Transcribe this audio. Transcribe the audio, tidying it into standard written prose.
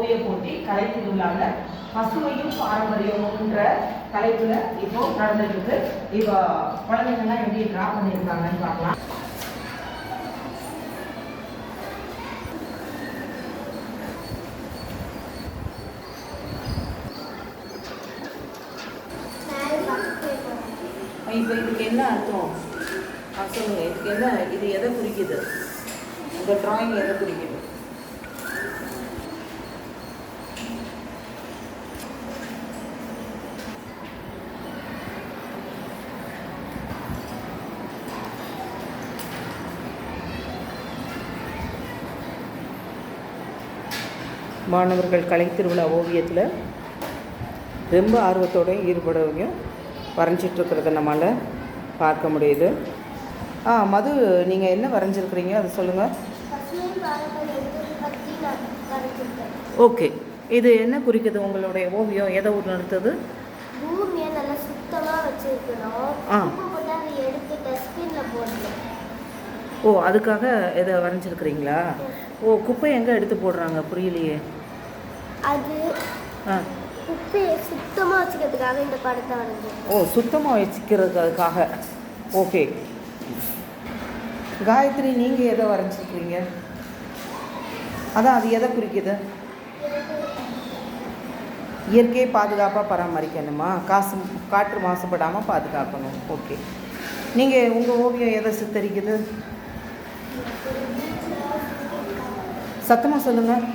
ஓவிய போட்டி கலை திருவிழாவில் பசுமையும் பாரம்பரியமும்ன்ற தலைப்பில் இப்போ நடந்துட்டு இருக்கு. இப்போ குழந்தைங்கள்லாம் எப்படி ட்ரா பண்ணியிருக்காங்கன்னு பார்க்கலாம். இப்போ இதுக்கு என்ன அர்த்தம் சொல்லுங்கள். இதுக்கு என்ன, இது எதை குறிக்குது? உங்கள் ட்ராயிங் எதை குறிக்குது? மாணவர்கள் கலை திருவிழா ஓவியத்தில் ரொம்ப ஆர்வத்தோடு ஈடுபடவையும் வரைஞ்சிட்ருக்கிறத நம்மளால் பார்க்க முடியுது. மது, நீங்கள் என்ன வரைஞ்சிருக்கிறீங்க அதை சொல்லுங்கள். ஓகே, இது என்ன குறிக்குது? உங்களுடைய ஓவியம் எதை உணர்த்துது? பூமியை நல்லா சுத்தமாக வச்சுருக்கணும். எடுத்து டஸ்ட்பினில் போடணும். ஓ, அதுக்காக இதை வரைஞ்சிருக்கிறீங்களா? ஓ, குப்பை எங்கே எடுத்து போடுறாங்க? புரியலையே. அது குப்பையை சுத்தமாக வச்சுக்கிறதுக்காக இந்த படத்தை வரைஞ்சேன். ஓ, சுத்தமாக வச்சுக்கிறதுக்காக. ஓகே. காயத்ரி, நீங்கள் எதை வரைஞ்சிருக்கிறீங்க? அதான், அது எதை குறிக்குது? இயற்கையை பாதுகாப்பாக பராமரிக்கணுமா? காற்று மாசுபடாமல் பாதுகாக்கணும். ஓகே. நீங்கள் உங்கள் ஓவியம் எதை சித்தரிக்குது? சத்தமாக சொல்லுங்கள்.